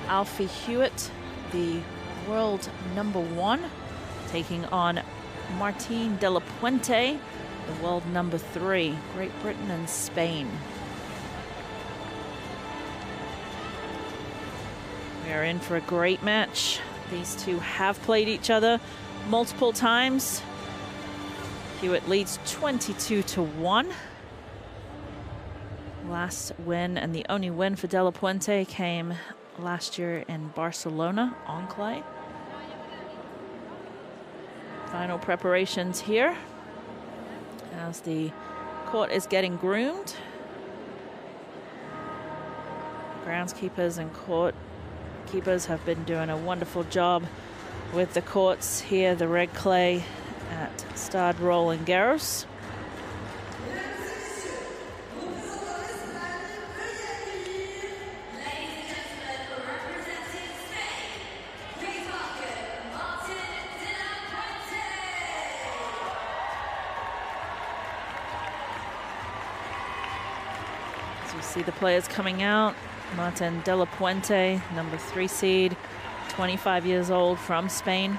Alfie HEWETT, the world #1, taking on Martin de la Puente, the world #3, Great Britain and Spain. We are in for a great match. These two have played each other multiple times. HEWETT leads 22-1. Last win, and the only win for de la Puente, came last year in Barcelona on clay. Final preparations here as the court is getting groomed. Groundskeepers and court keepers have been doing a wonderful job with the courts here, the red clay at Stade Roland Garros. As we see the players coming out, Martin de la Puente, #3 seed, 25 years old, from Spain.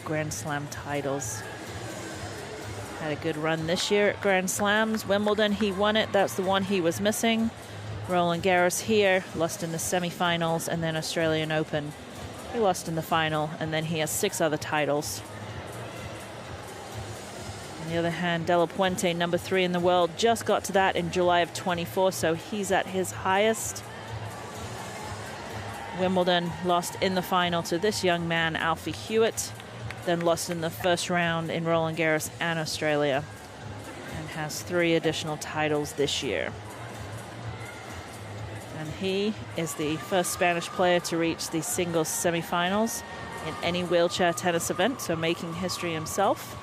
Grand Slam titles. Had a good run this year at Grand Slams. Wimbledon, he won it. That's the one he was missing. Roland Garros here, lost in the semifinals, and then Australian Open. He lost in the final, and then he has 6 other titles. On the other hand, de la Puente, #3 in the world, just got to that in July of 24, so he's at his highest. Wimbledon lost in the final to this young man, Alfie HEWETT, then lost in the first round in Roland Garros and Australia, and has 3 additional titles this year. And he is the first Spanish player to reach the singles semifinals in any wheelchair tennis event, so making history himself.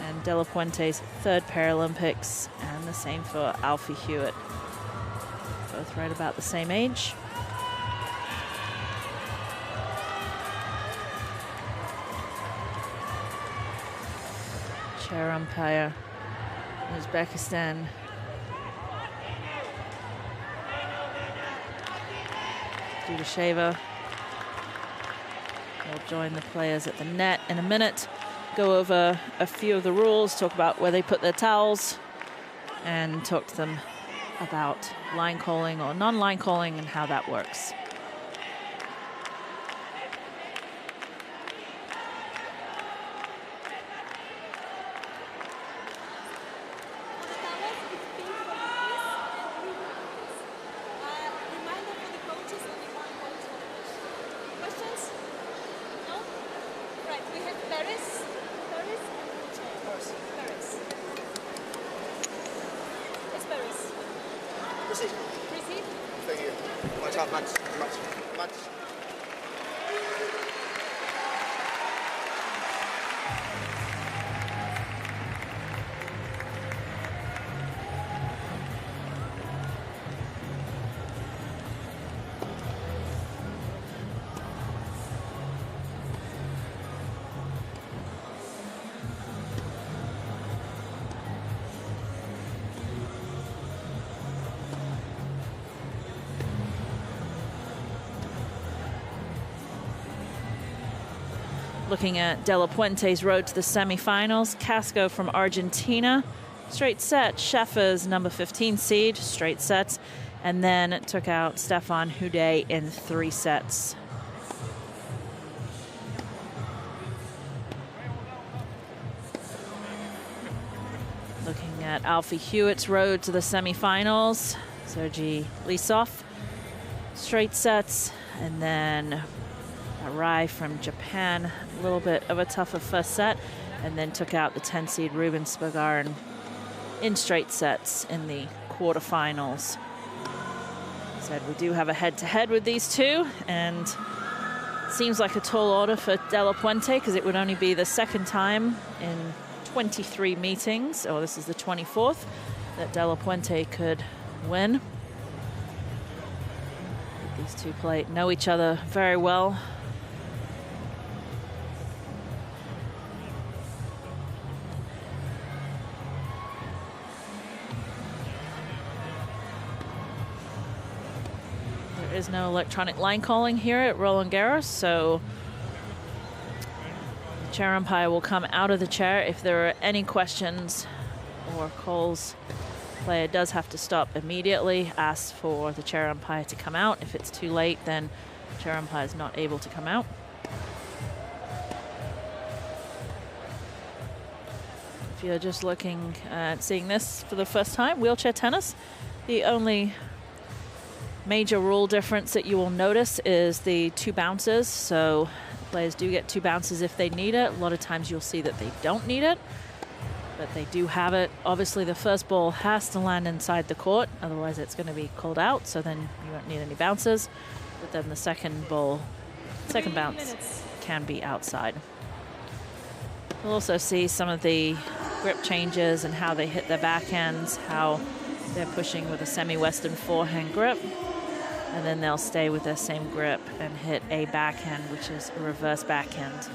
And de la Puente's 3rd Paralympics, and the same for Alfie HEWETT. Both right about the same age. Chair umpire, Uzbekistan. Dudasheva will join the players at the net in a minute, go over a few of the rules, talk about where they put their towels, and talk to them about line calling or non-line calling and how that works. Looking at De La Puente's road to the semifinals, Casco from Argentina, straight set. Scheffer's number 15 seed, straight sets, and then took out Stefan HEWETT in 3 sets. Looking at Alfie Hewett's road to the semifinals, Sergei Lisov, straight sets, and then Arai from Japan, a little bit of a tougher first set, and then took out the 10 seed Ruben Spagarin in straight sets in the quarterfinals. Said we do have a head-to-head with these two, and it seems like a tall order for De La Puente because it would only be the second time in 23 meetings, or this is the 24th, that De La Puente could win. These two know each other very well. There is no electronic line calling here at Roland Garros, so the chair umpire will come out of the chair if there are any questions or calls. The player does have to stop immediately, ask for the chair umpire to come out. If it's too late, then the chair umpire is not able to come out. If you're just looking at seeing this for the first time, wheelchair tennis, the only major rule difference that you will notice is the 2 bounces. So players do get 2 bounces if they need it. A lot of times you'll see that they don't need it, but they do have it. Obviously the first ball has to land inside the court, otherwise it's going to be called out, so then you won't need any bounces. But then the second bounce can be outside. We'll also see some of the grip changes and how they hit their backhands, how they're pushing with a semi-western forehand grip, and then they'll stay with their same grip and hit a backhand, which is a reverse backhand.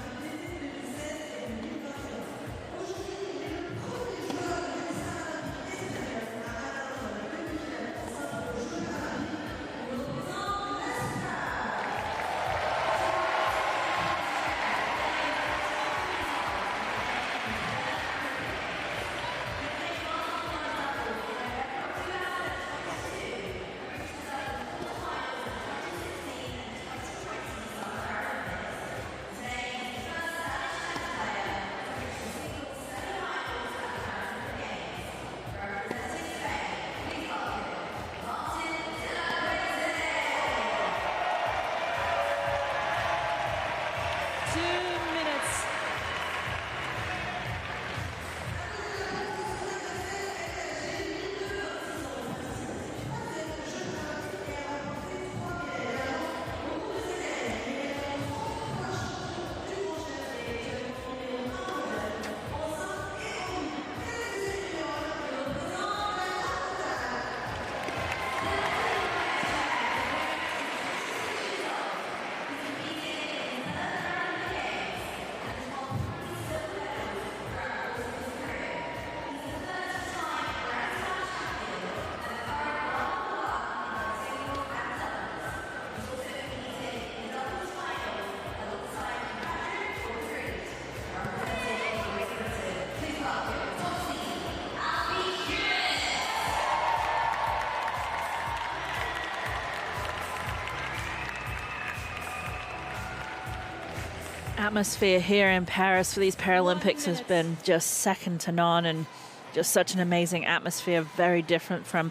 Atmosphere here in Paris for these Paralympics has been just second to none, and just such an amazing atmosphere, very different from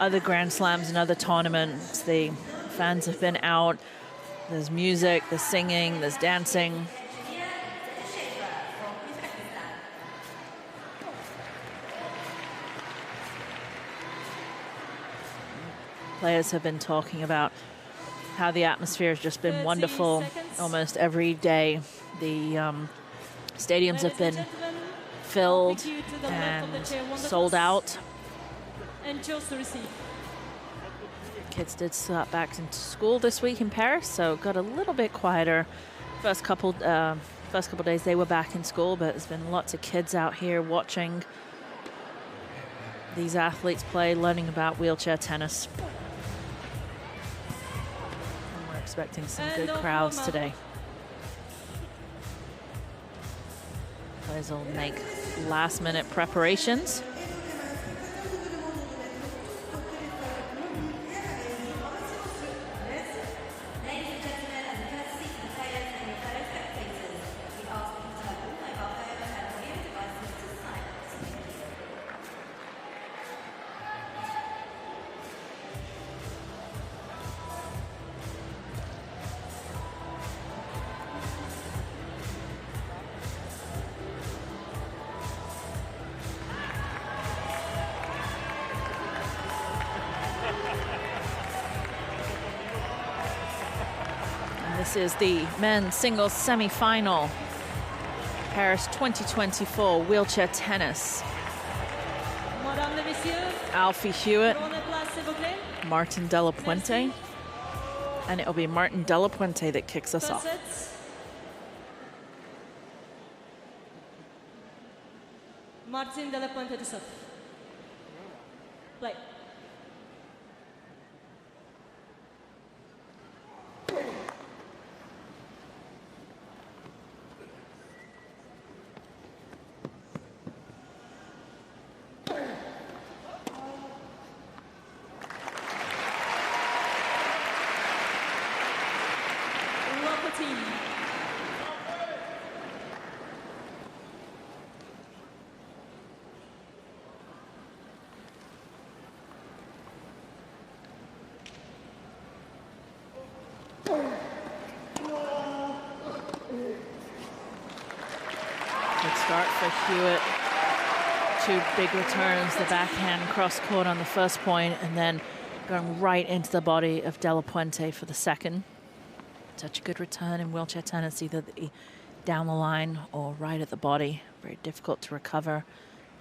other Grand Slams and other tournaments. The fans have been out. There's music, there's singing, there's dancing. Players have been talking about how the atmosphere has just been wonderful almost every day. The stadiums have been filled and sold out. Kids did start back into school this week in Paris, so got a little bit quieter. First couple days they were back in school, but there's been lots of kids out here watching these athletes play, learning about wheelchair tennis. And we're expecting some good crowds today. Players will make last-minute preparations. This is the men's singles semi-final. Paris 2024 wheelchair tennis. Alfie Hewitt, Martin de la Puente, and it'll be Martin de la Puente that kicks us off. Martin de la Puente to serve. Play. Start for Hewitt. Two big returns, the backhand cross court on the first point, and then going right into the body of de la Puente for the second. Such a good return in wheelchair tennis, either down the line or right at the body. Very difficult to recover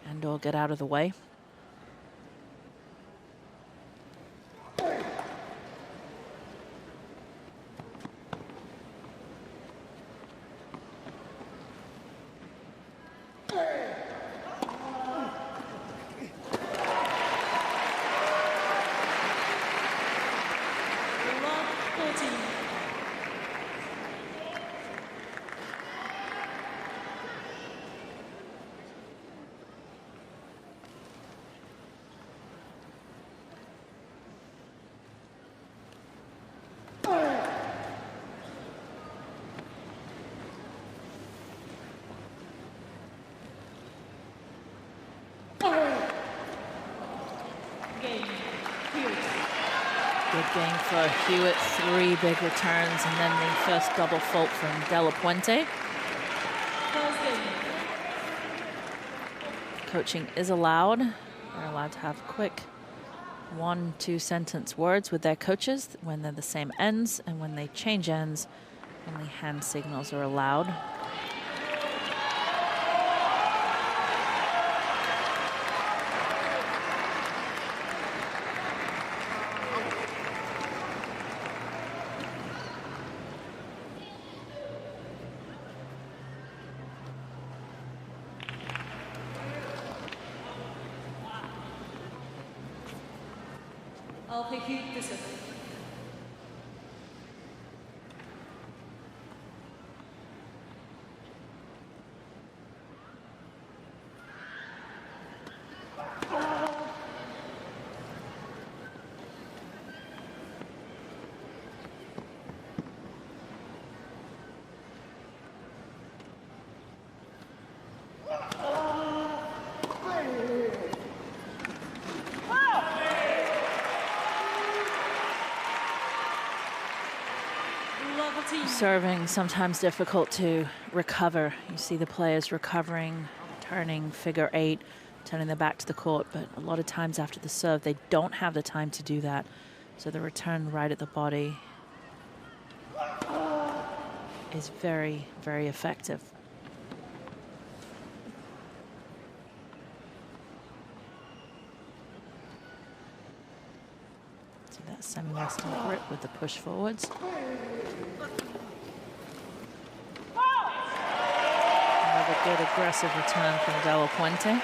and or get out of the way. Good game for Hewitt, 3 big returns, and then the first double fault from de la Puente. Coaching is allowed. They're allowed to have quick 1-2 sentence words with their coaches when they're the same ends, and when they change ends, only hand signals are allowed. Alfie Hewitt to serve. Serving sometimes difficult to recover. You see the players recovering, turning figure 8, turning their back to the court, but a lot of times after the serve, they don't have the time to do that. So the return right at the body is very, very effective. See that semi-western grip with the push forwards. Another good aggressive return from Della Puente.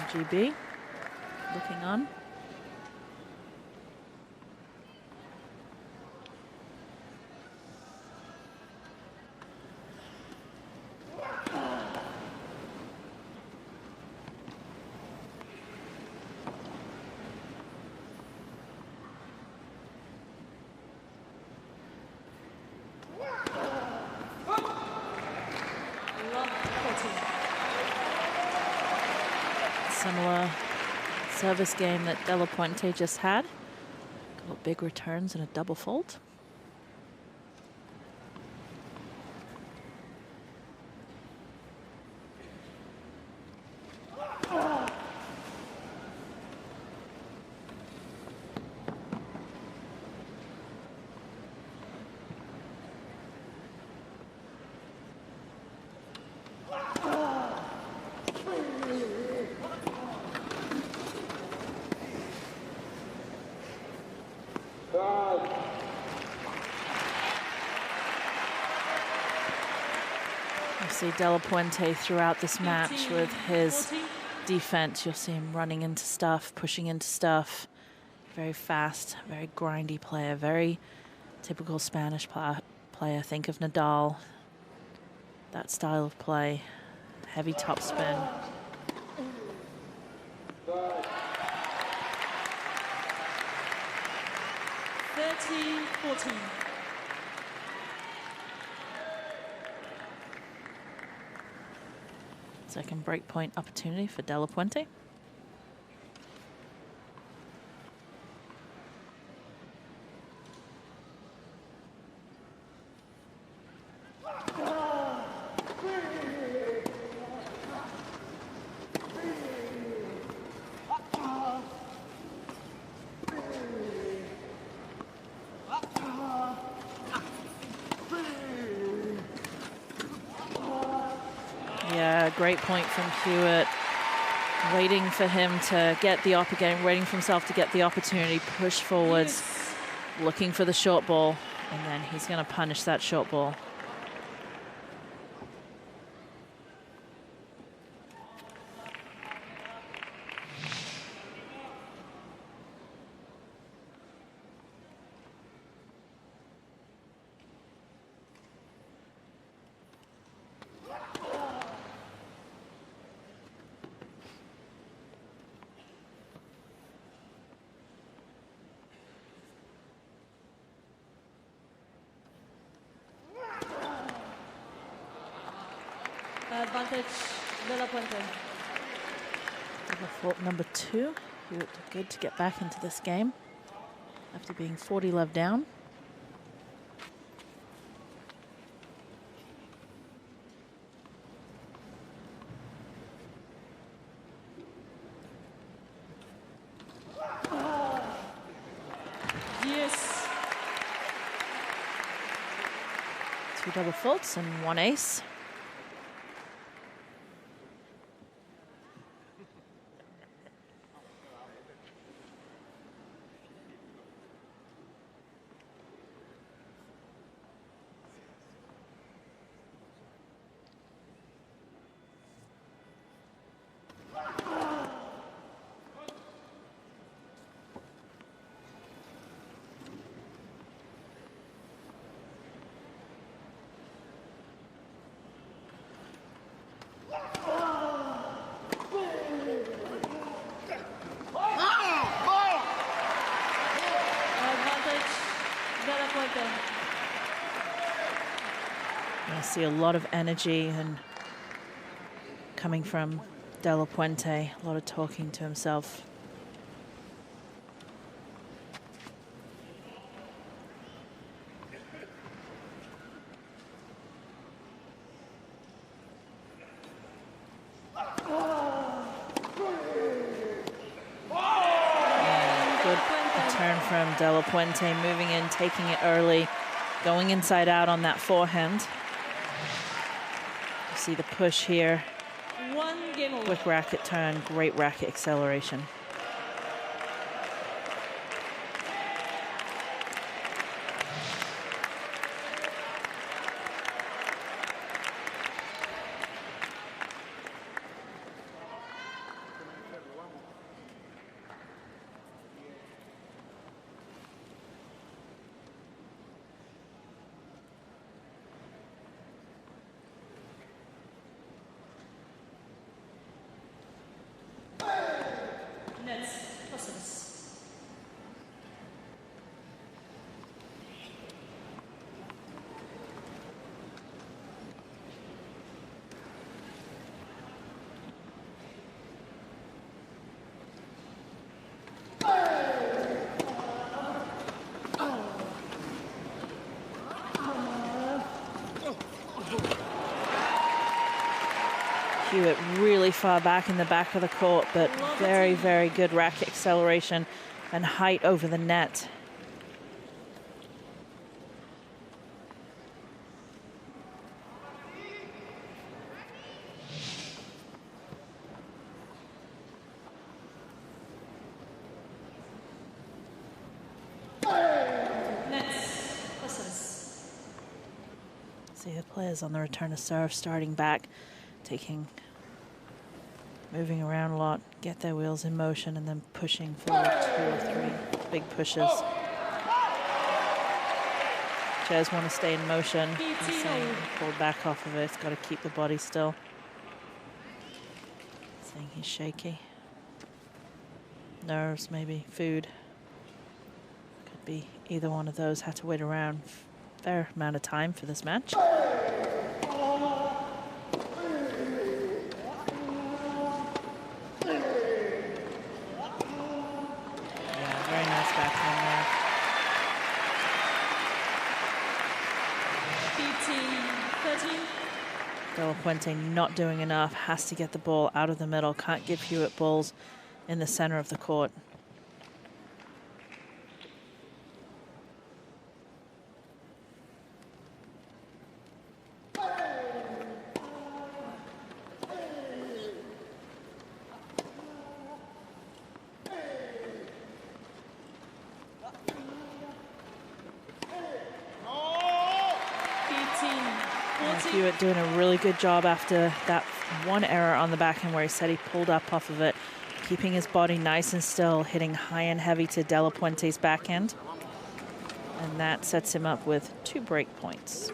GB looking on. Similar service game that Della Puente just had. A couple of big returns and a double fault. See Della Puente throughout this match with his defense. You'll see him running into stuff, pushing into stuff. Very fast, very grindy player, very typical Spanish player. Think of Nadal, that style of play. Heavy topspin. Second break point opportunity for Della Puente. Yeah, great point from HEWETT. Waiting for him to get the opportunity, waiting for himself to get the opportunity, push forwards, looking for the short ball, and then he's going to punish that short ball. Advantage, Della Puente. Fault number 2. HEWETT good to get back into this game after being 40 love down. Yes. 2 double faults and 1 ace. I see a lot of energy and coming from De La Puente, a lot of talking to himself. Turn from De La Puente, moving in, taking it early, going inside out on that forehand. You see the push here. Quick racket turn, great racket acceleration. Hewitt really far back in the back of the court, but very, very good racket acceleration and height over the net. See the players on the return of serve starting back, moving around a lot, get their wheels in motion, and then pushing forward 2 or 3 big pushes. Chairs want to stay in motion. He's saying pulled back off of it. It's got to keep the body still. Saying he's shaky. Nerves, maybe food. Could be either one of those. Had to wait around a fair amount of time for this match. De La Puente not doing enough, has to get the ball out of the middle, can't give Hewitt balls in the center of the court. Hewitt doing a really good job after that one error on the backhand where he said he pulled up off of it, keeping his body nice and still, hitting high and heavy to De La Puente's backhand. And that sets him up with 2 break points.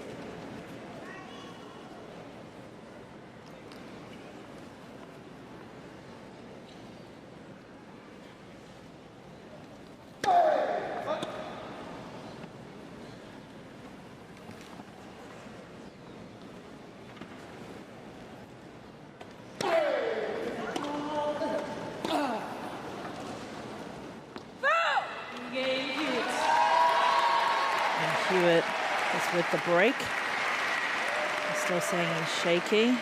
Hewitt is with the break. He's still saying he's shaky.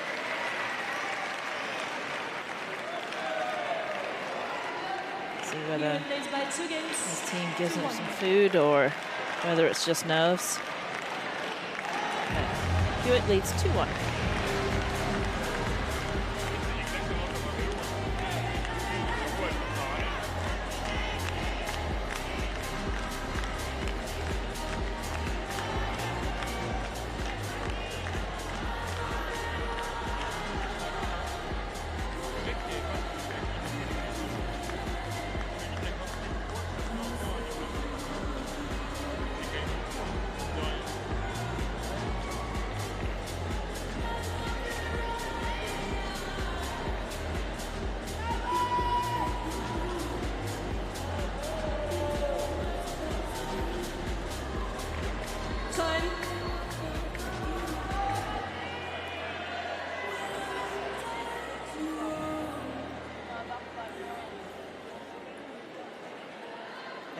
See whether his team gives him some food or whether it's just nerves. Okay. Hewitt leads 2-1.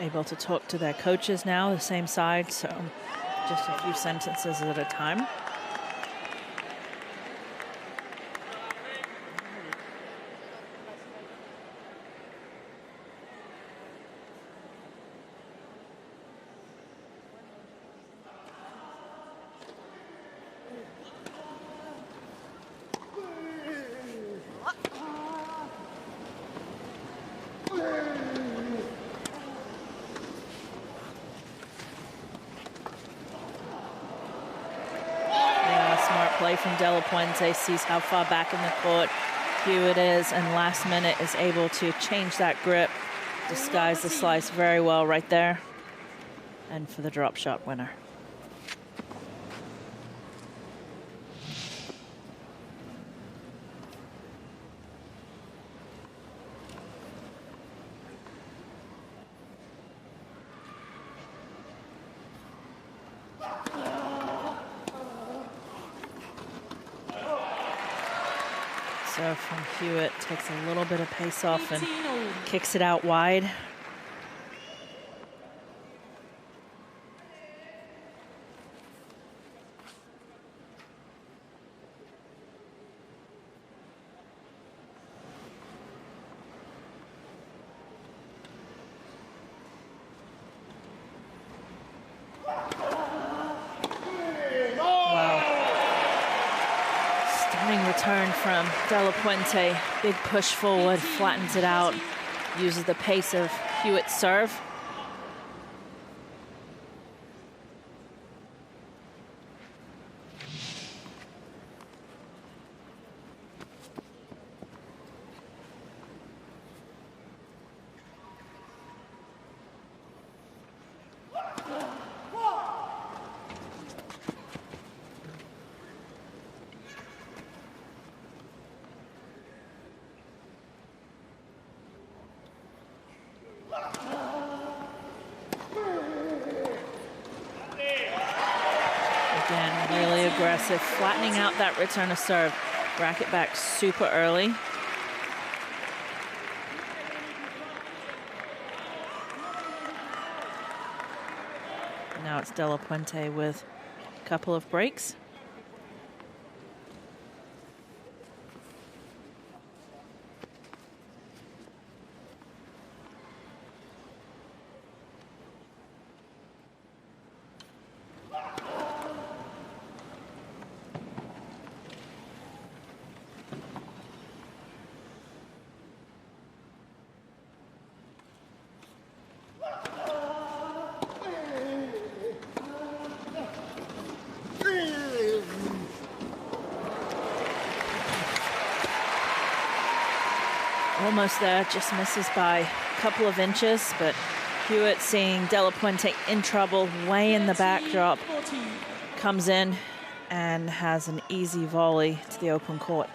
able to talk to their coaches now, the same side, so just a few sentences at a time. Play from De La Puente, sees how far back in the court HEWETT is, and last minute is able to change that grip, disguise the slice very well right there, and for the drop shot winner. So from HEWETT, takes a little bit of pace off and kicks it out wide. Return from De La Puente, big push forward, flattens it out, uses the pace of HEWETT's serve. Really aggressive, flattening out that return of serve. Racket back super early. Now it's De La Puente with a couple of breaks. Almost there, just misses by a couple of inches, but HEWETT, seeing De La Puente in trouble, way in the backdrop, comes in and has an easy volley to the open court.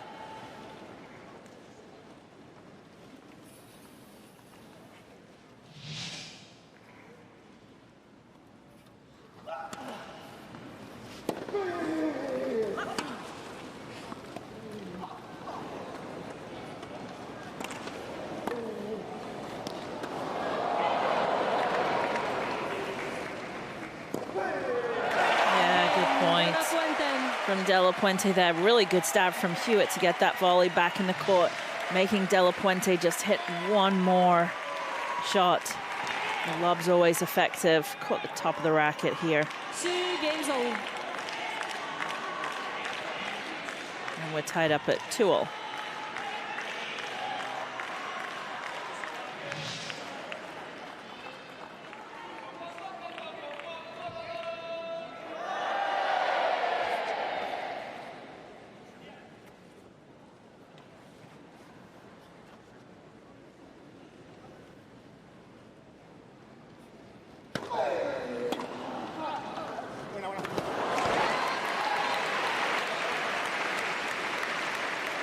From De La Puente there, really good stab from HEWETT to get that volley back in the court, making De La Puente just hit one more shot. The lob's always effective. Caught the top of the racket here. 2 games old. And we're tied up at 2-all.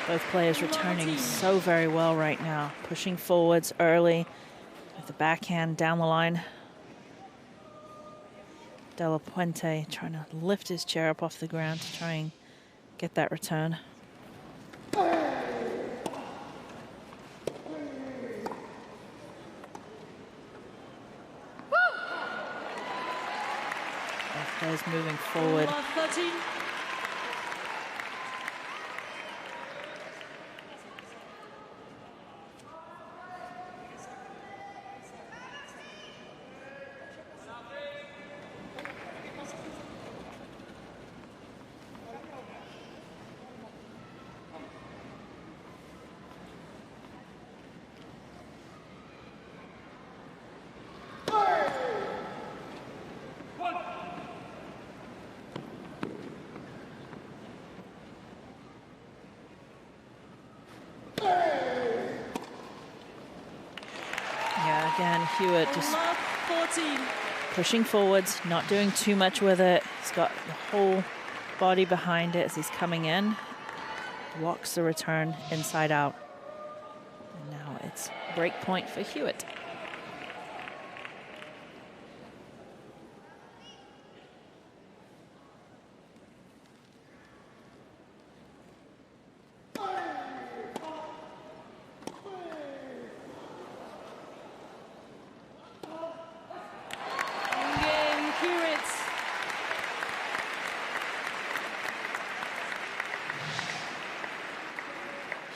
Both players returning so very well right now, pushing forwards early with the backhand down the line. De La Puente trying to lift his chair up off the ground to try and get that return. players moving forward. 13. Yeah, again, Hewitt just 14. pushing forwards, not doing too much with it. He's got the whole body behind it as he's coming in. Walks the return inside out. And now it's break point for Hewitt.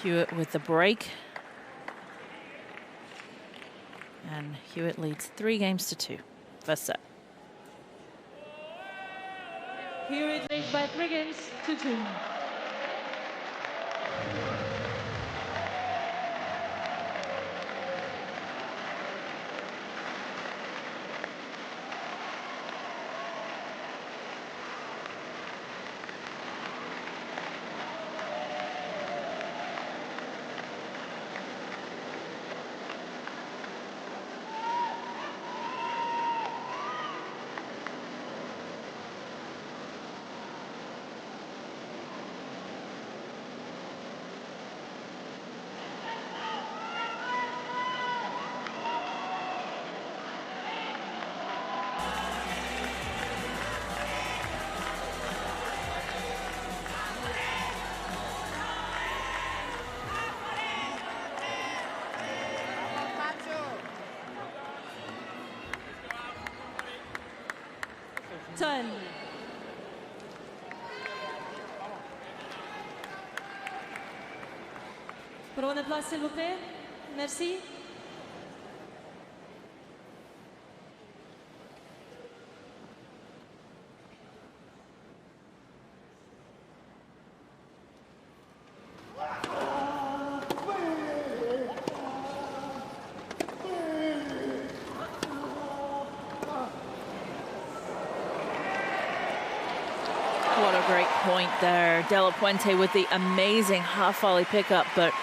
Hewitt with the break. And Hewitt leads 3-2. First set. Hewitt leads by 3-2. Turn. Prenez place, s'il vous plaît. Merci. What a great point there. De La Puente with the amazing half volley pickup, but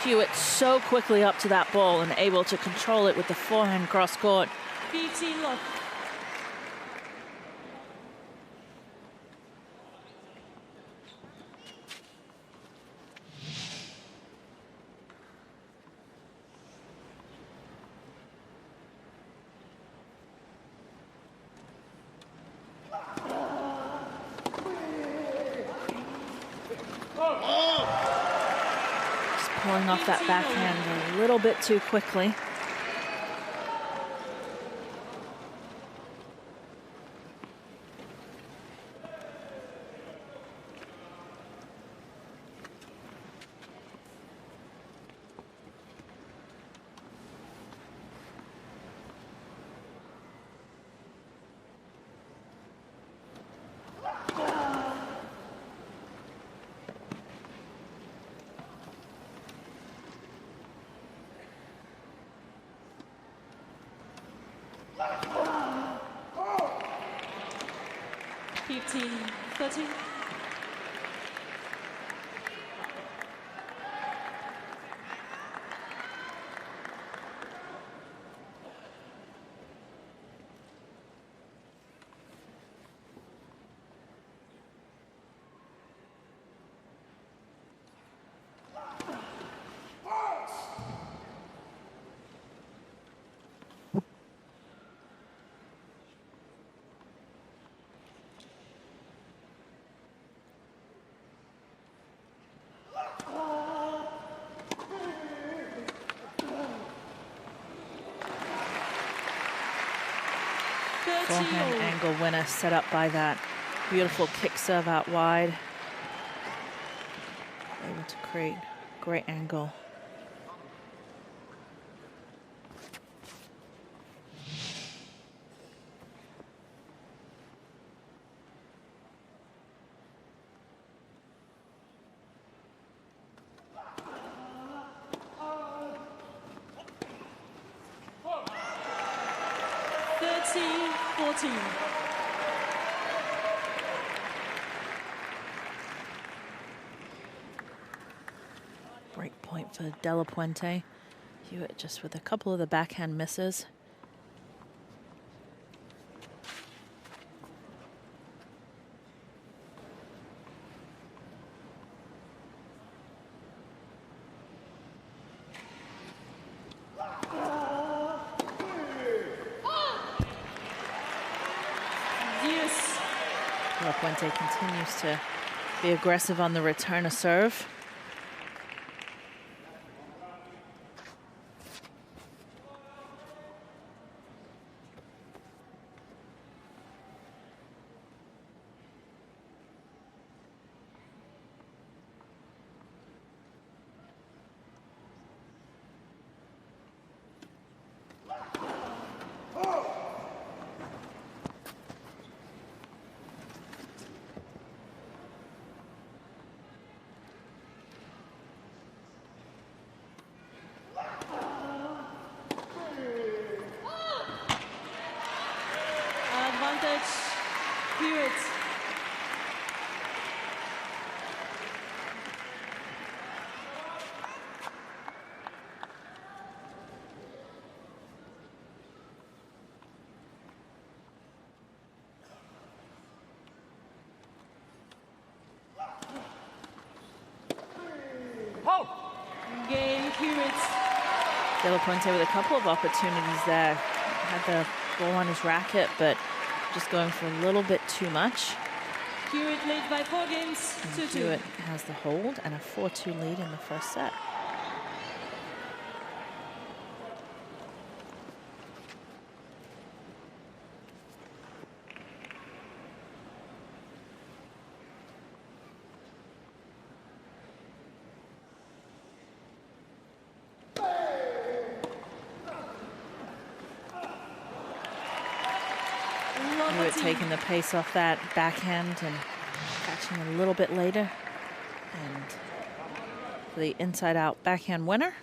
Hewitt so quickly up to that ball and able to control it with the forehand cross court. 15 love. Pulling off that backhand a little bit too quickly. Forehand angle winner set up by that beautiful kick serve out wide. Able to create great angle. Break point for Della Puente. Hewett just with a couple of the backhand misses. Della Puente continues to be aggressive on the return of serve. Hewett. Game Hewett. Della Puente with a couple of opportunities there. Had the ball on his racket, but just going for a little bit too much. Hewett leads by 4 games, 2-2. Hewett has the hold and a 4-2 lead in the first set. Hewett taking the pace off that backhand and catching a little bit later. And for the inside-out backhand winner.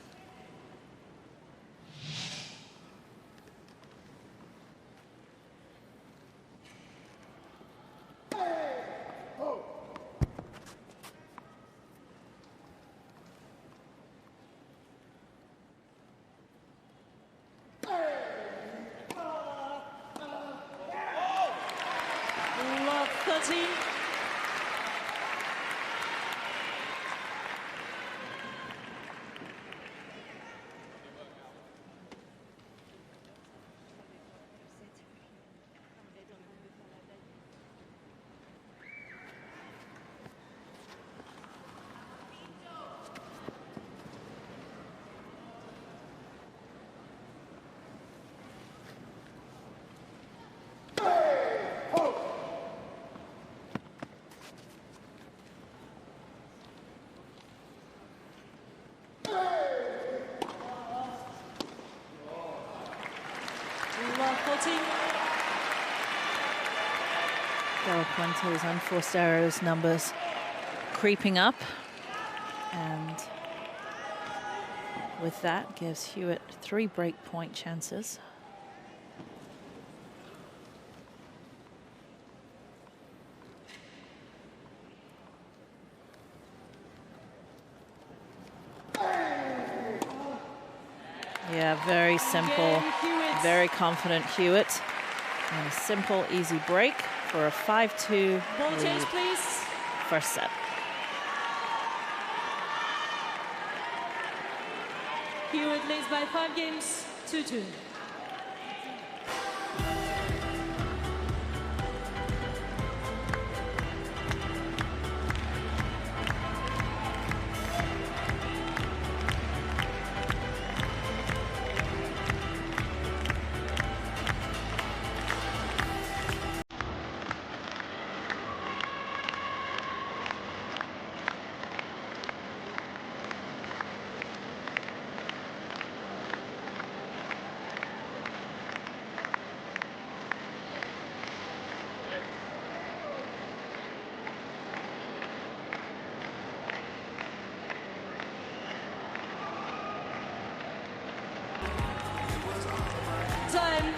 Della Puente's unforced errors numbers creeping up, and with that gives Hewett 3 break point chances. Yeah, very simple, very confident Hewett. And a simple, easy break for a 5-2 lead. Please. First set. Hewett leads by 5 games, 2-2. Time.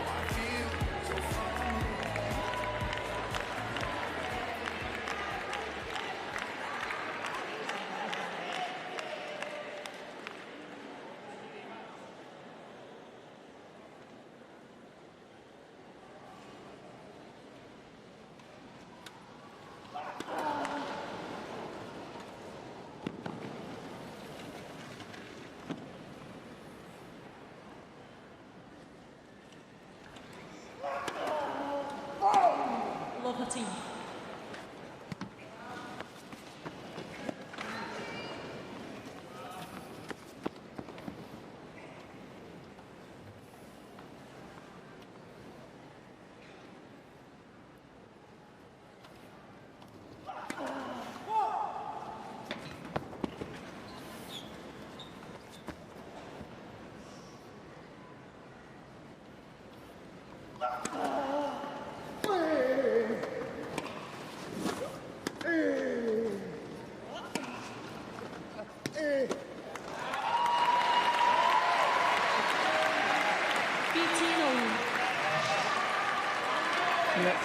Team.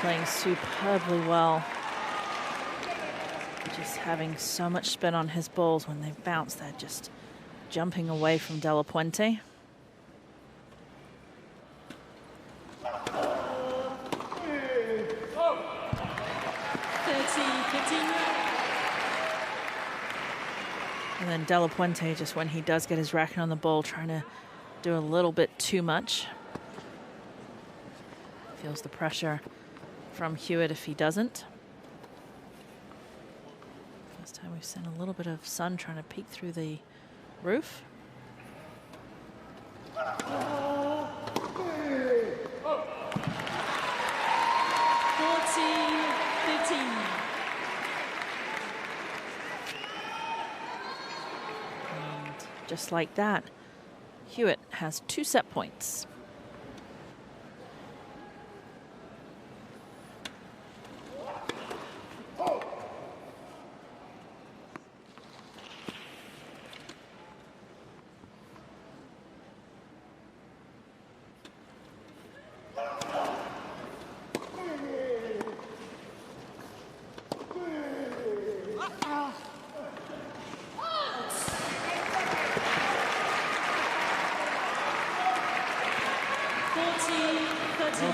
Playing superbly well. Just having so much spin on his balls when they bounce, they're just jumping away from De La Puente. And then De La Puente, just when he does get his racket on the ball, trying to do a little bit too much. Feels the pressure from HEWETT if he doesn't. First time we've seen a little bit of sun trying to peek through the roof. And just like that, HEWETT has 2 set points.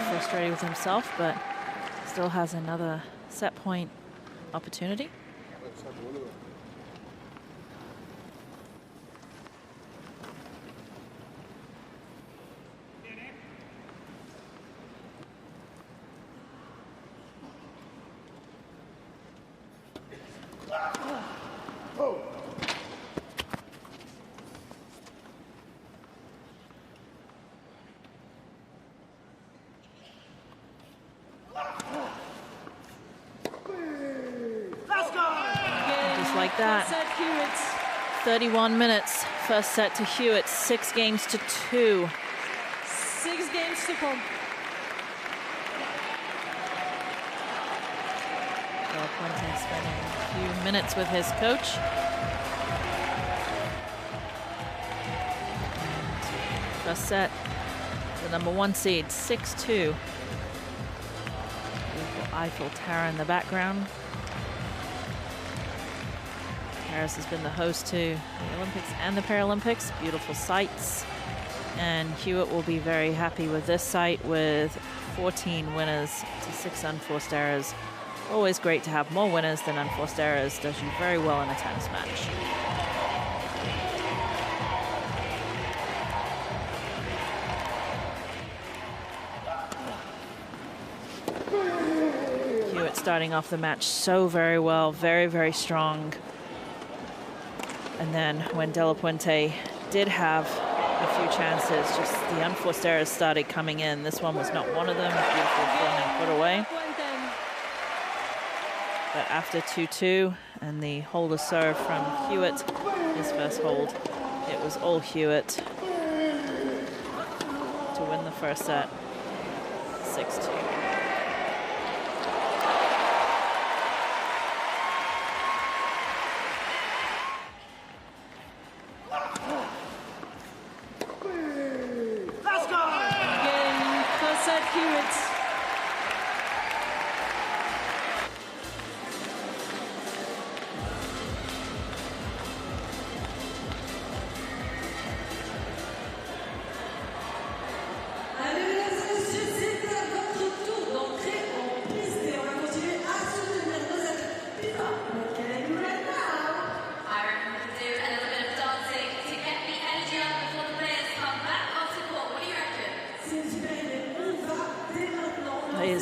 Frustrated with himself, but still has another set point opportunity. Like that. 31 minutes. First set to HEWETT. 6 games to 2. 6 games to come. De La Puente spending a few minutes with his coach. And first set, the number 1 seed, 6-2. Beautiful Eiffel Tower in the background. Paris has been the host to the Olympics and the Paralympics. Beautiful sights. And HEWETT will be very happy with this site with 14 winners to 6 unforced errors. Always great to have more winners than unforced errors. Does you very well in a tennis match. HEWETT starting off the match so very well, very, very strong. And then when De La Puente did have a few chances, just the unforced errors started coming in. This one was not one of them. Beautiful forehand put away. But after 2-2 and the holder serve from HEWETT, his first hold, it was all HEWETT to win the first set, 6-2.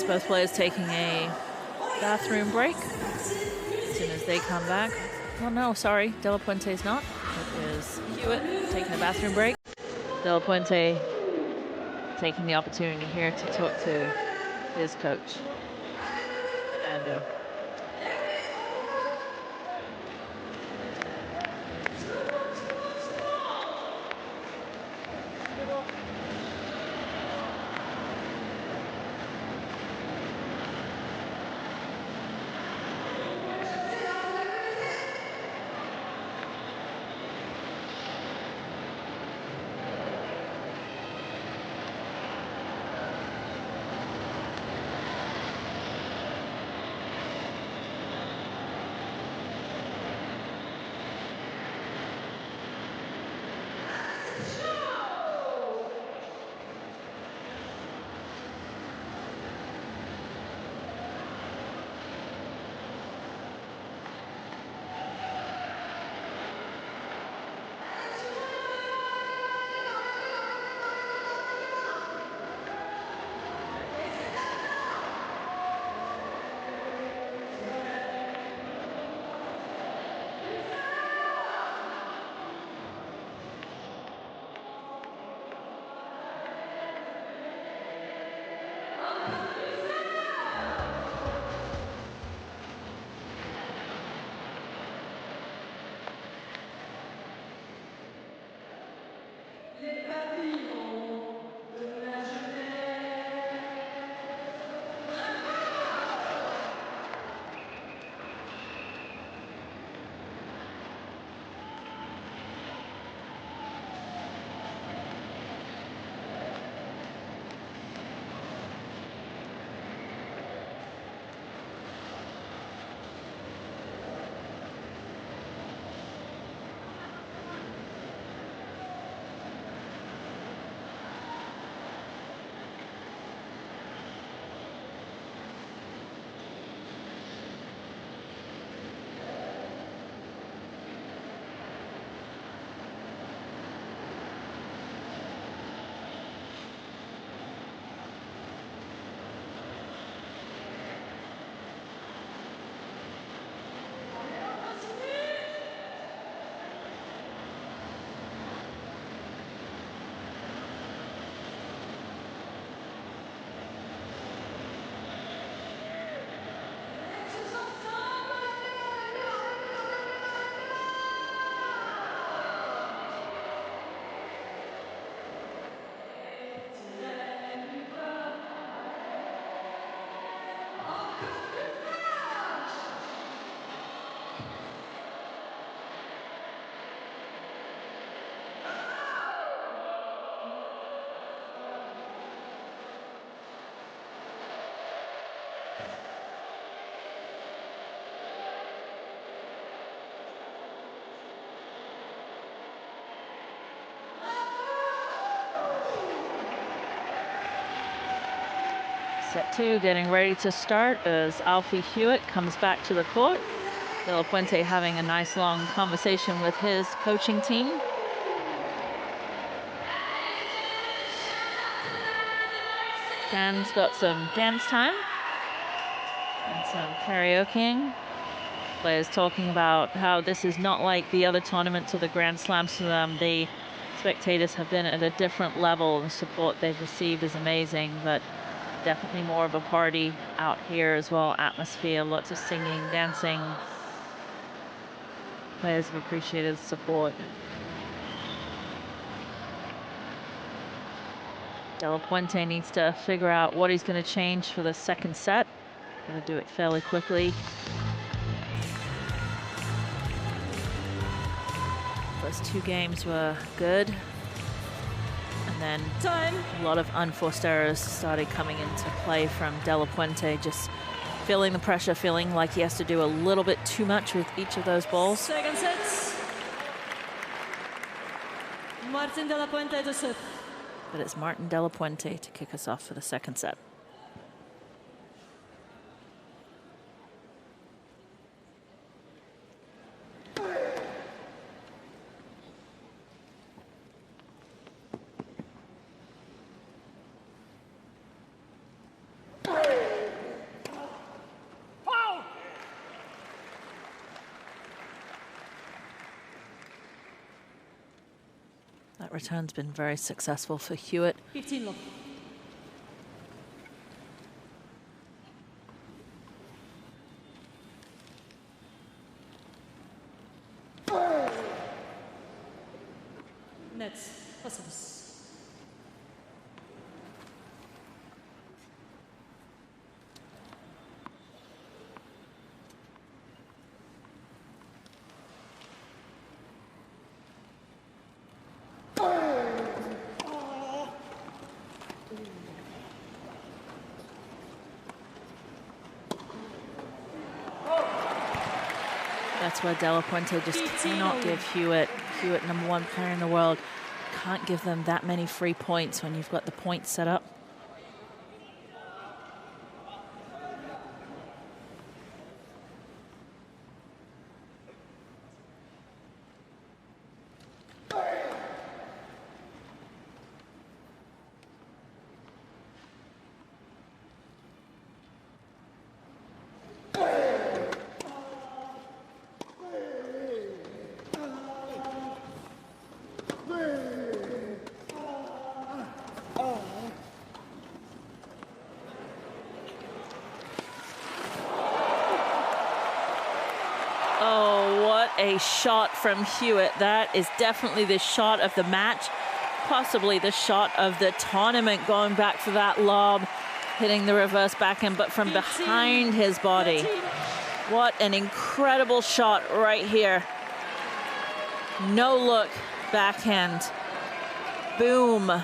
both players taking a bathroom break as soon as they come back. Oh no, sorry, De La Puente's not. It is HEWETT taking a bathroom break. De La Puente taking the opportunity here to talk to his coach, Fernando. Set 2 getting ready to start as Alfie HEWETT comes back to the court. De La Puente having a nice long conversation with his coaching team. Dan's got some dance time and some karaokeing. Players talking about how this is not like the other tournaments or the Grand Slams for them. The spectators have been at a different level. The support they've received is amazing, but definitely more of a party out here as well. Atmosphere, lots of singing, dancing. Players have appreciated the support. De La Puente needs to figure out what he's going to change for the second set. Going to do it fairly quickly. First 2 games were good. And then a lot of unforced errors started coming into play from De La Puente, just feeling the pressure, feeling like he has to do a little bit too much with each of those balls. Second set. Martin De La Puente to serve. But it's Martin De La Puente to kick us off for the second set. return's been very successful for Hewett. 15 love. Nets, passes. That's where De La Puente just cannot give Hewett, #1 player in the world, can't give them that many free points when you've got the points set up. A shot from Hewett. That is definitely the shot of the match, possibly the shot of the tournament, going back for that lob, hitting the reverse backhand, but from behind his body. What an incredible shot right here. No look backhand. Boom.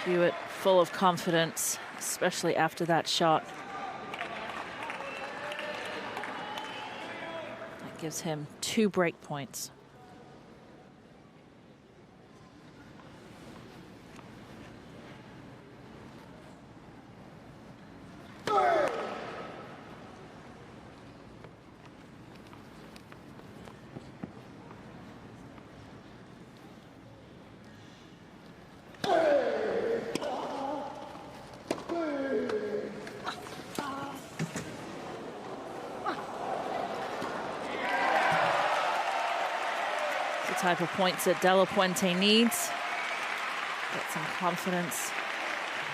Hewett full of confidence, especially after that shot. That gives him 2 break points. Type of points that De La Puente needs. Get some confidence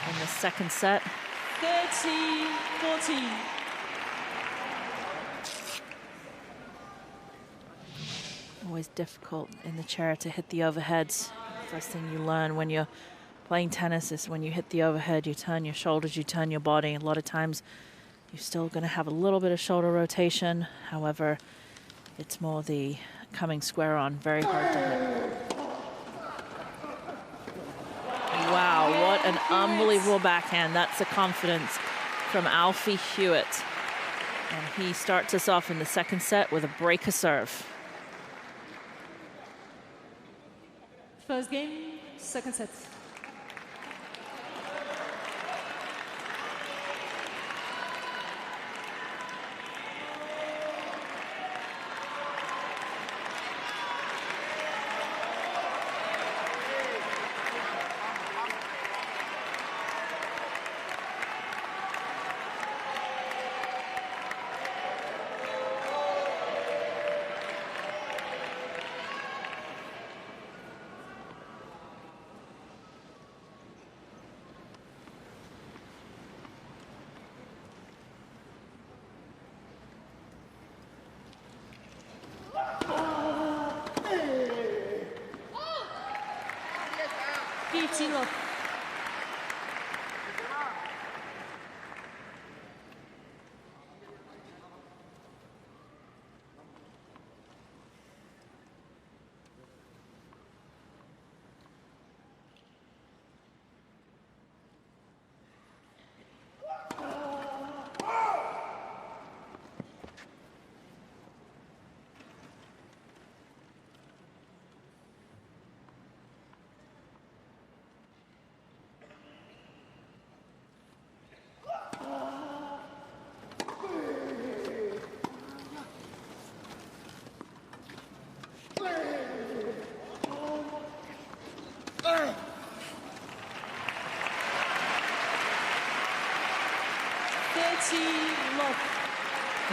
in the second set. 30-14. Always difficult in the chair to hit the overheads. First thing you learn when you're playing tennis is when you hit the overhead, you turn your shoulders, you turn your body. A lot of times you're still going to have a little bit of shoulder rotation. However, it's more the coming square on, very hard to hit. Wow, what an unbelievable backhand. That's the confidence from Alfie Hewett. And he starts us off in the second set with a break of serve. First game, second set.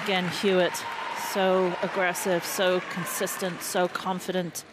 Again, Hewitt, so aggressive, so consistent, so confident.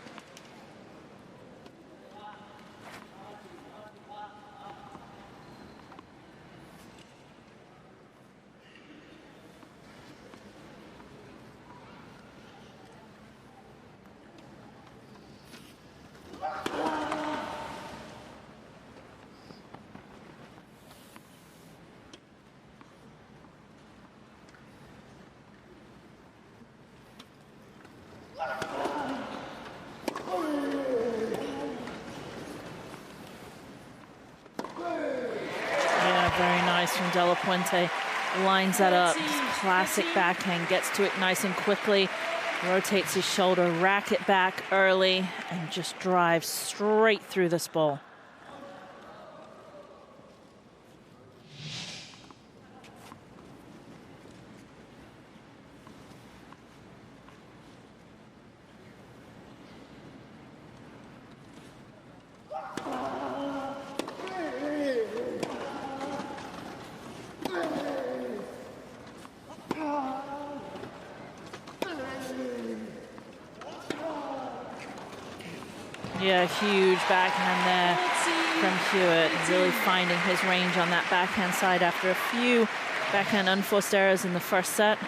Very nice from De La Puente. Lines that up, just classic backhand, gets to it nice and quickly, rotates his shoulder, rack it back early, and just drives straight through this ball. Yeah, huge backhand there from Hewitt, really finding his range on that backhand side after a few backhand unforced errors in the first set.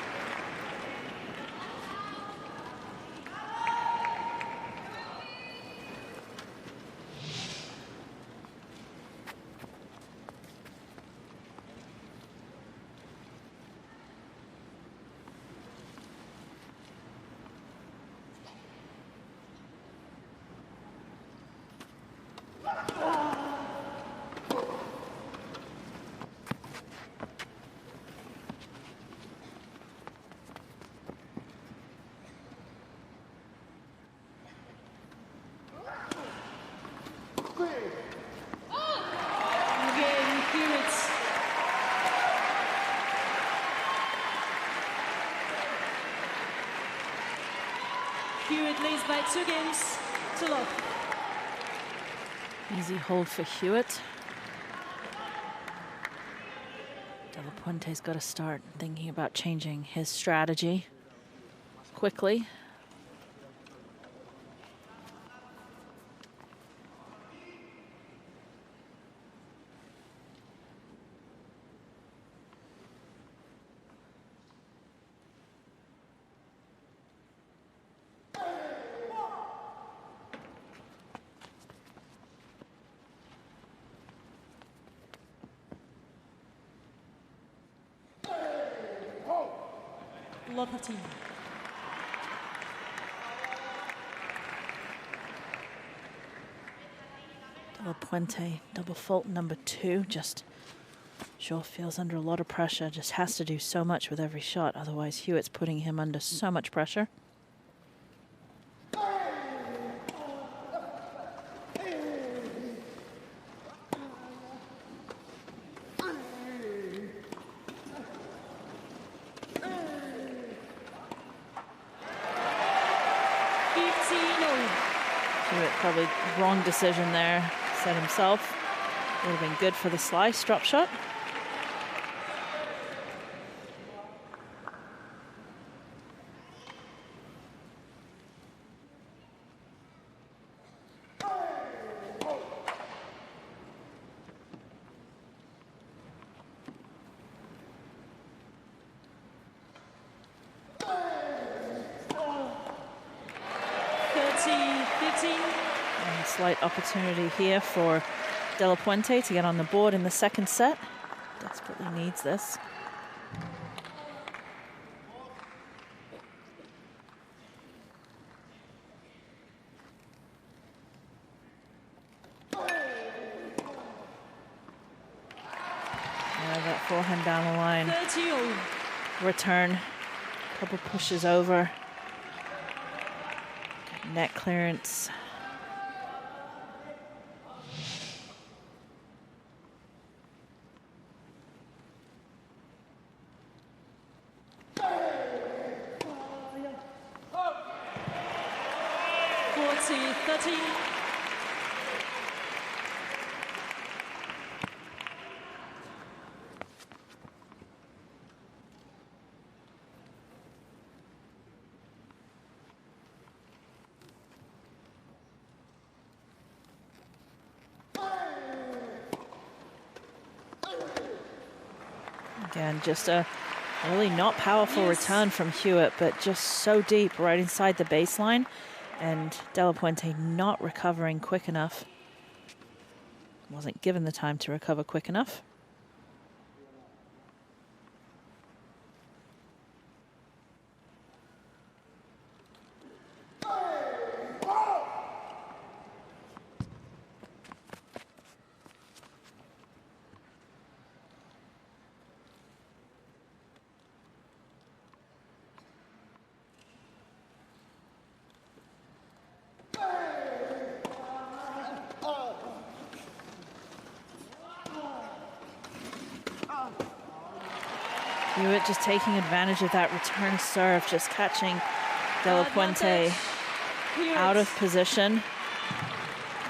Hewitt leads by 2 games to love. Easy hold for Hewitt. De La Puente's got to start thinking about changing his strategy quickly. Love her team. De La Puente, double fault number 2, just sure feels under a lot of pressure, just has to do so much with every shot, otherwise Hewitt's putting him under so much pressure. Probably wrong decision there, set himself. Would have been good for the slice, drop shot. Slight opportunity here for De La Puente to get on the board in the second set. Desperately needs this. That forehand down the line. 30. Return. Couple pushes over. Net clearance. Again, just a really not powerful return from HEWETT, but just so deep right inside the baseline. And De La Puente not recovering quick enough. Wasn't given the time to recover quick enough. HEWETT just taking advantage of that return serve, just catching De La Puente out of position.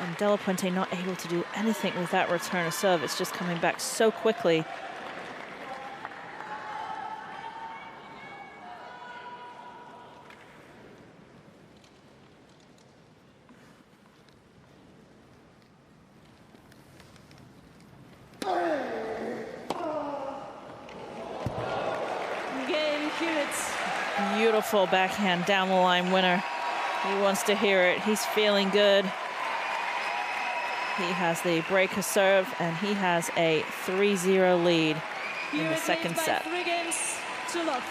And De La Puente not able to do anything with that return of serve. It's just coming back so quickly. Beautiful backhand down the line winner. He wants to hear it. He's feeling good. He has the breaker serve, and he has a 3-0 lead in the second set. 3 games to love.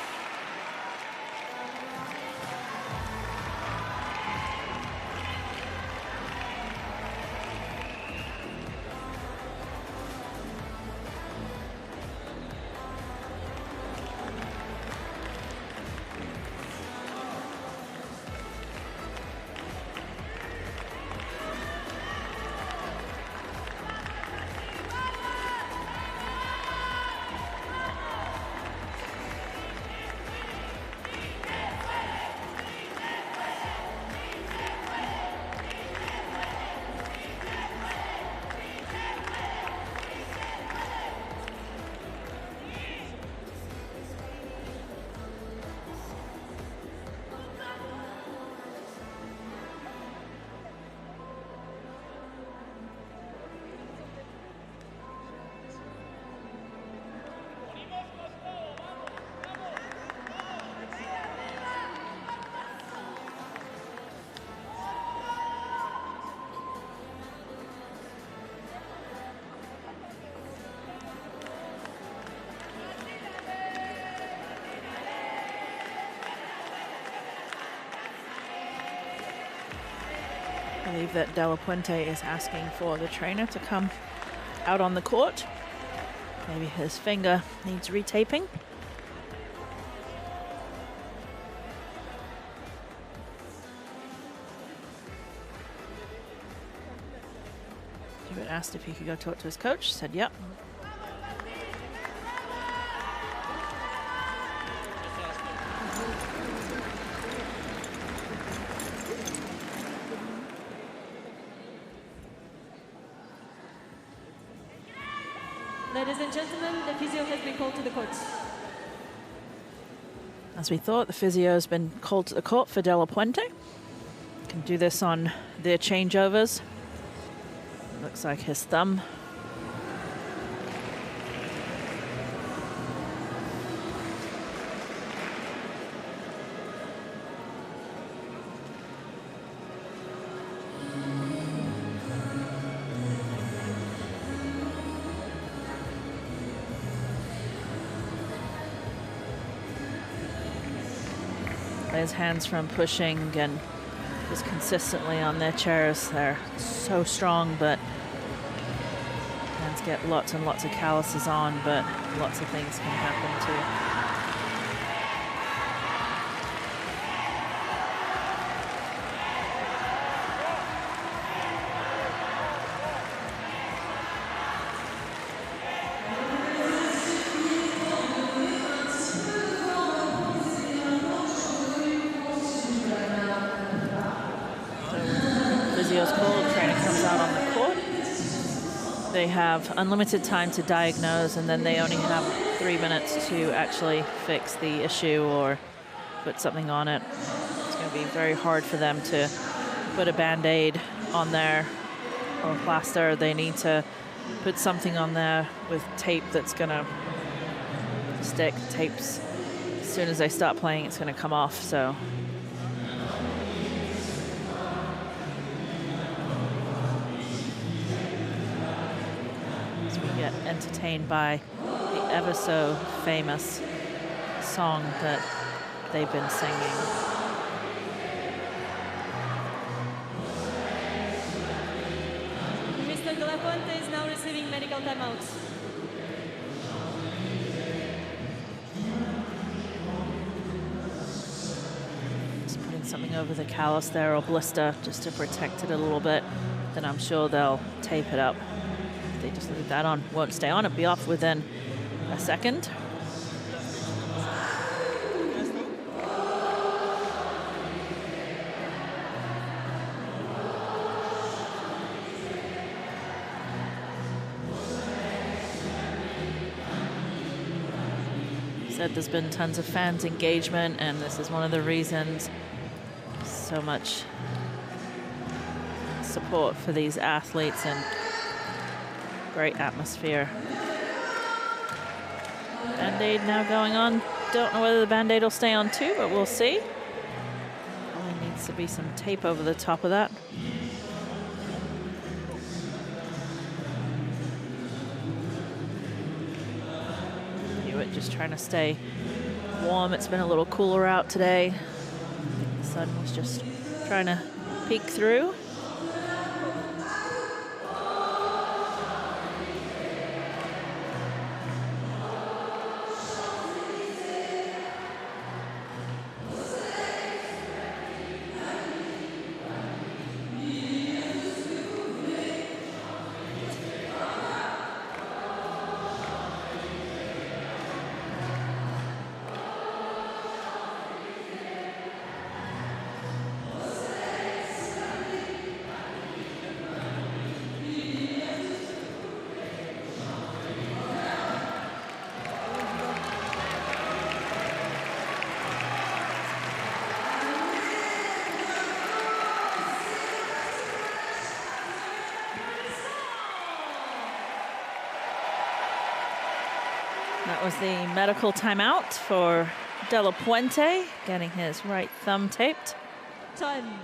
I believe that De La Puente is asking for the trainer to come out on the court. Maybe his finger needs retaping. HEWETT asked if he could go talk to his coach, said yep. Ladies and gentlemen, the physio has been called to the court. As we thought, the physio has been called to the court for De La Puente. Can do this on their changeovers. Looks like his thumb. His hands from pushing and just consistently on their chairs. They're so strong, but hands get lots and lots of calluses on, but lots of things can happen too. They have unlimited time to diagnose, and then they only have 3 minutes to actually fix the issue or put something on it. It's going to be very hard for them to put a Band-Aid on there or plaster. They need to put something on there with tape that's going to stick. Tapes, as soon as I start playing, it's going to come off, so. As we get entertained by the ever so famous song that they've been singing. Mr. De La Puente is now receiving medical timeouts. Just putting something over the callus there, or blister, just to protect it a little bit. Then I'm sure they'll tape it up. If they just leave that on, won't stay on, it'll be off within a second. Said there's been tons of fans engagement, and this is one of the reasons. So much support for these athletes and great atmosphere. Band-Aid now going on. Don't know whether the Band-Aid will stay on too, but we'll see. Only needs to be some tape over the top of that. HEWETT just trying to stay warm. It's been a little cooler out today. The sun was just trying to peek through. That was the medical timeout for De La Puente, getting his right thumb taped. Time.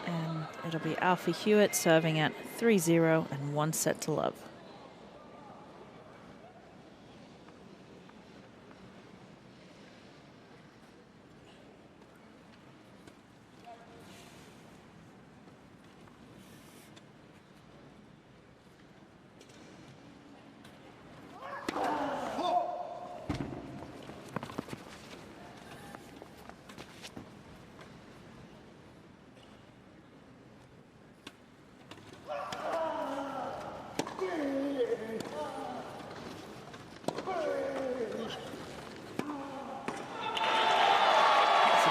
And it'll be Alfie HEWETT serving at 3-0 and 1 set to love.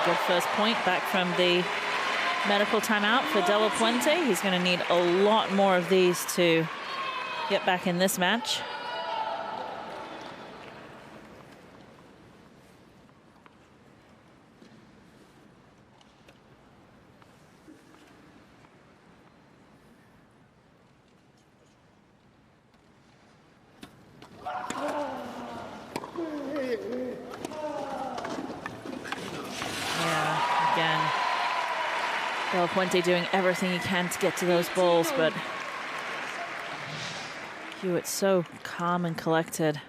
Good first point back from the medical timeout for De La Puente. He's going to need a lot more of these to get back in this match. De La Puente doing everything he can to get to those balls, but HEWETT's so calm and collected.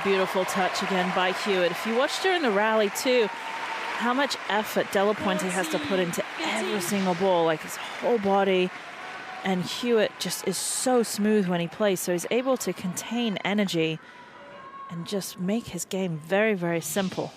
beautiful touch again by Hewitt. If you watch during the rally too, how much effort De La Puente has to put into every single ball, like his whole body. And Hewitt just is so smooth when he plays, so he's able to contain energy and just make his game very, very simple.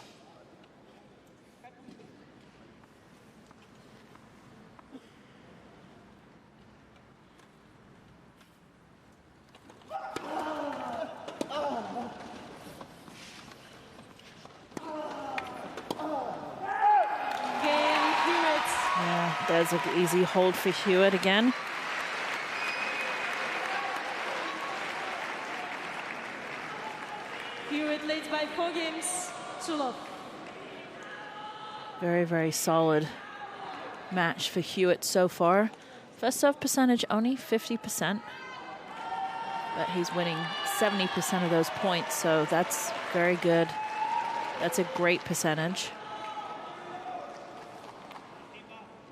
Yeah, there's an easy hold for Hewitt again. Hewitt leads by 4 games to love. Very, very solid match for Hewitt so far. First serve percentage only 50%, but he's winning 70% of those points, so that's very good. That's a great percentage.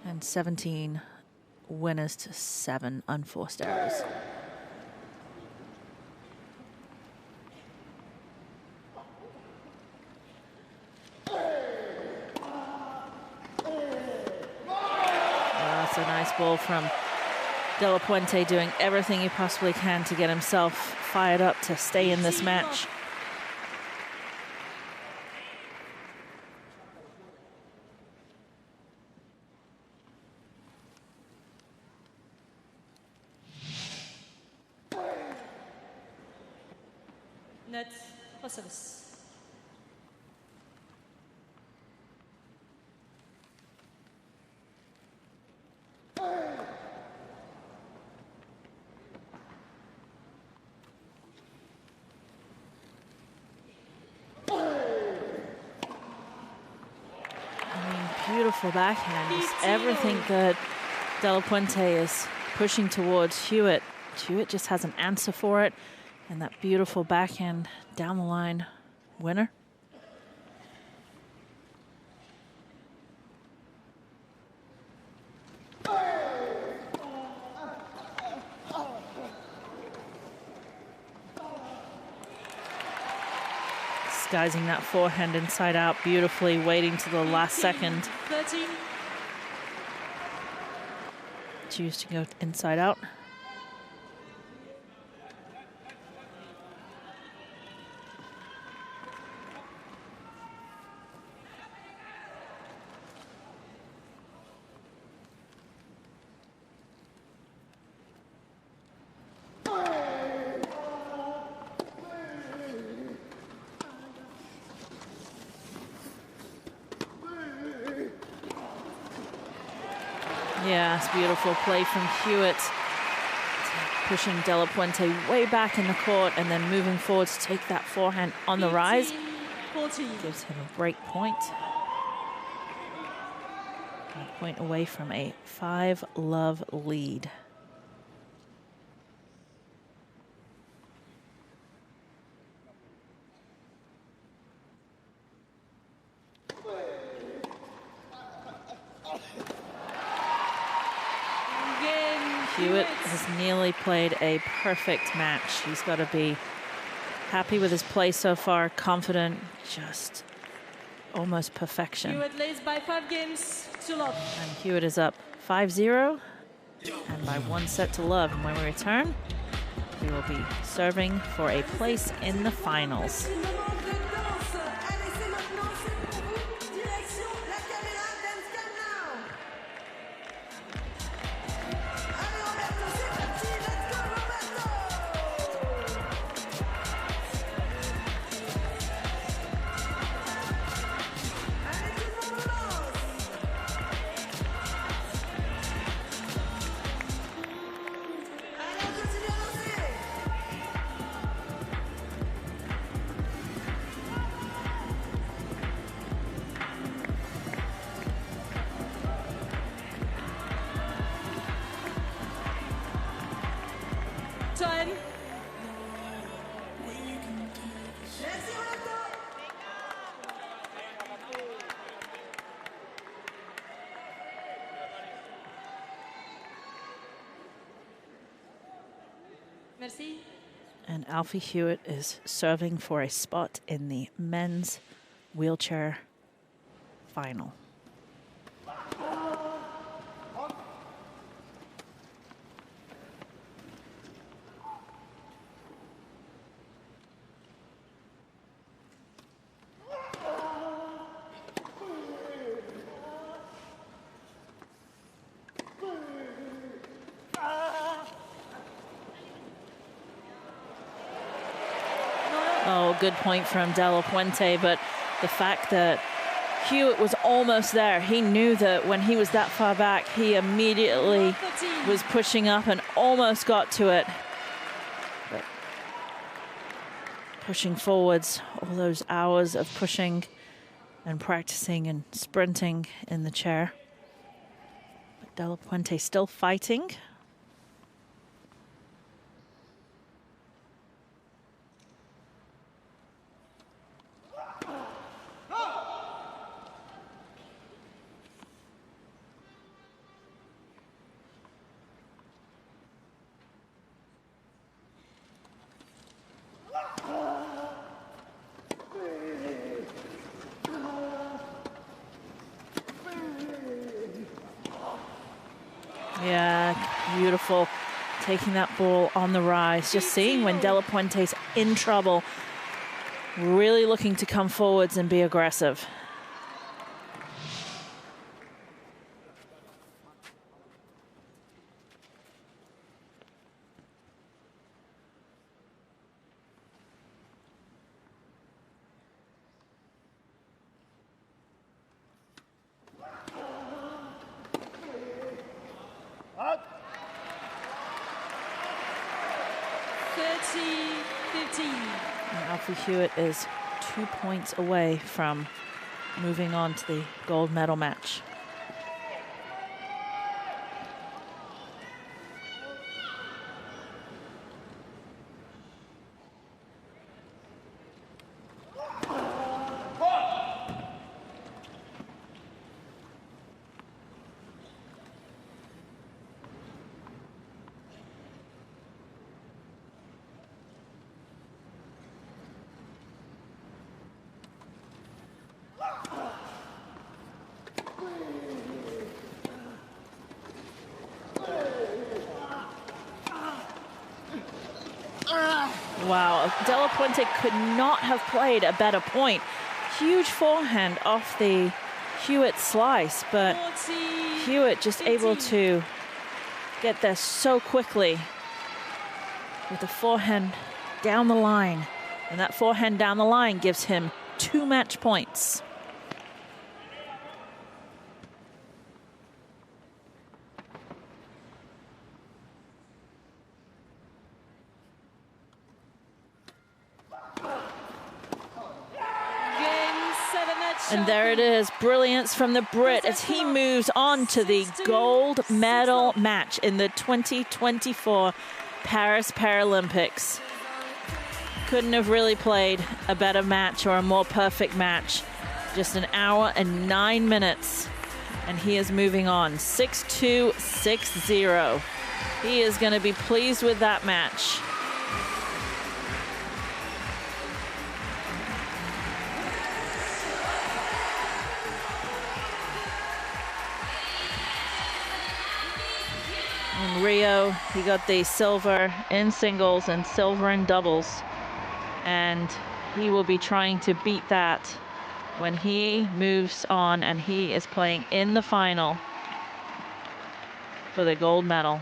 And 17 winners to 7 unforced errors. That's a nice ball from De La Puente, doing everything he possibly can to get himself fired up to stay in this match. Net for service. Beautiful backhand, just everything good. De La Puente is pushing towards Hewitt. Hewitt just has an answer for it, and that beautiful backhand down the line winner. Disguising that forehand inside out beautifully, waiting to the last second. 13. Choose to go inside out. Yeah, it's beautiful play from Hewitt, pushing De La Puente way back in the court and then moving forward to take that forehand on the rise. 14. Gives him a break point. A point away from a 5-love lead. Hewitt has nearly played a perfect match. He's got to be happy with his play so far, confident, just almost perfection. Hewitt leads by 5 games to love. And Hewitt is up 5-0 and by 1 set to love. And when we return, we will be serving for a place in the finals. Time. Merci. And Alfie Hewett is serving for a spot in the men's wheelchair final. Oh, good point from De La Puente, but the fact that Hewett was almost there, he knew that when he was that far back, he immediately was pushing up and almost got to it. But pushing forwards, all those hours of pushing and practicing and sprinting in the chair. But De La Puente still fighting. Yeah, beautiful. Taking that ball on the rise. Just seeing when De La Puente's in trouble. Really looking to come forwards and be aggressive. Alfie Hewett is 2 points away from moving on to the gold medal match. Wow, De La Puente could not have played a better point. Huge forehand off the Hewett slice, but Hewett just able to get there so quickly with the forehand down the line. And that forehand down the line gives him 2 match points. And there it is, brilliance from the Brit as he moves on to the gold medal match in the 2024 Paris Paralympics. Couldn't have really played a better match or a more perfect match. Just 1 hour and 9 minutes. And he is moving on, 6-2, 6-0. He is going to be pleased with that match. In Rio, he got the silver in singles and silver in doubles. And he will be trying to beat that when he moves on and he is playing in the final for the gold medal.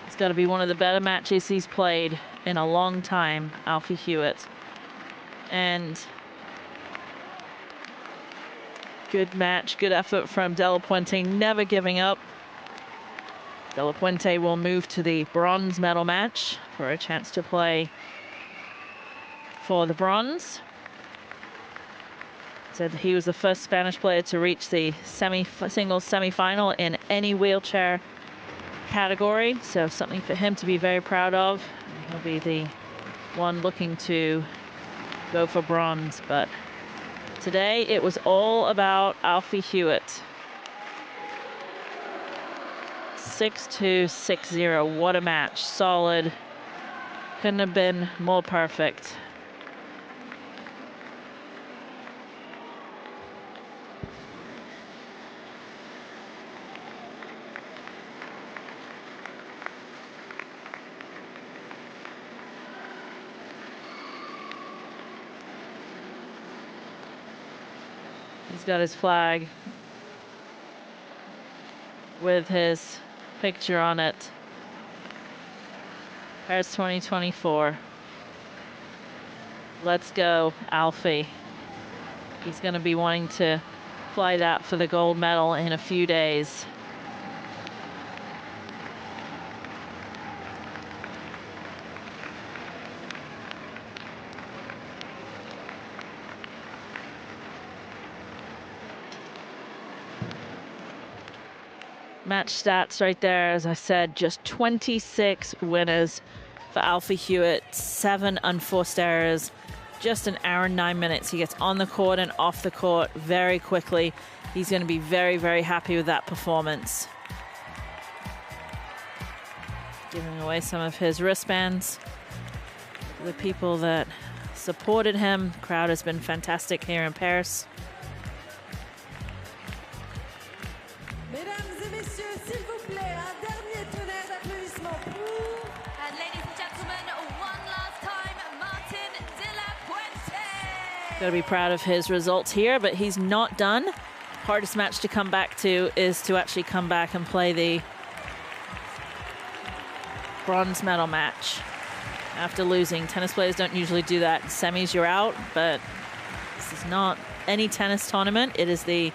It's got to be one of the better matches he's played in a long time, Alfie Hewett. And good match, good effort from De La Puente, never giving up. De La Puente will move to the bronze medal match for a chance to play for the bronze. Said he was the first Spanish player to reach the singles semi-final in any wheelchair category, so something for him to be very proud of. He'll be the one looking to go for bronze, but today it was all about Alfie Hewett. 6-2, 6-0. What a match. Solid. Couldn't have been more perfect. He's got his flag with his picture on it. Paris 2024. Let's go, Alfie. He's going to be wanting to fly that for the gold medal in a few days. Match stats right there, as I said, just 26 winners for Alfie HEWETT, 7 unforced errors, just an hour and 9 minutes. He gets on the court and off the court very quickly. He's going to be very, very happy with that performance. Giving away some of his wristbands for the people that supported him. The crowd has been fantastic here in Paris. Got to be proud of his results here, but he's not done. Hardest match to come back to is to actually come back and play the bronze medal match after losing. Tennis players don't usually do that. In semis, you're out, but this is not any tennis tournament. It is the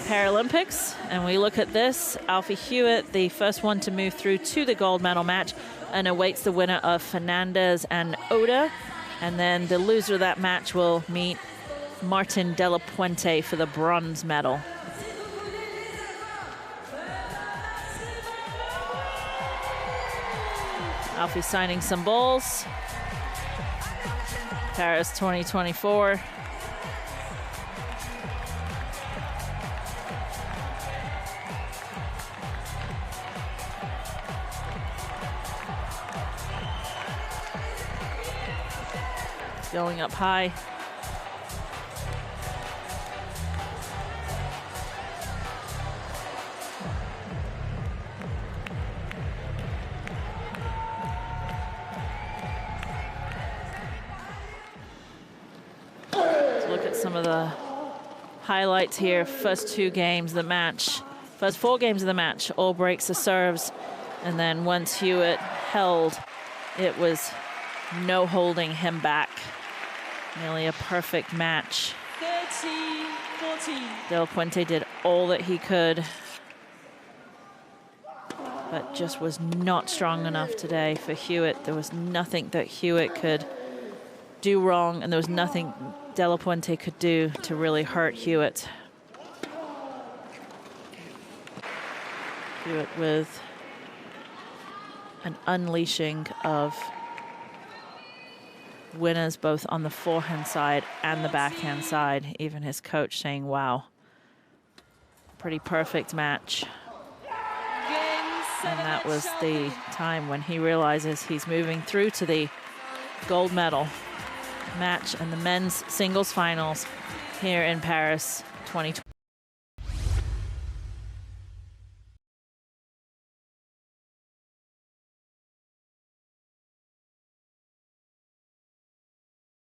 Paralympics, and we look at this. Alfie HEWETT, the first one to move through to the gold medal match, and awaits the winner of Fernandez and Oda. And then the loser of that match will meet Martin de la Puente for the bronze medal. Alfie signing some balls. Paris 2024. Going up high. Let's look at some of the highlights here. First 2 games of the match. First 4 games of the match, all breaks of serves. And then once HEWETT held, it was no holding him back. Nearly a perfect match. 30-14. De La Puente did all that he could, but just was not strong enough today for HEWETT. There was nothing that HEWETT could do wrong, and there was nothing De La Puente could do to really hurt HEWETT. HEWETT with an unleashing of winners both on the forehand side and the backhand side. Even his coach saying, wow, pretty perfect match. And that was the time when he realizes he's moving through to the gold medal match and the men's singles finals here in Paris 2020.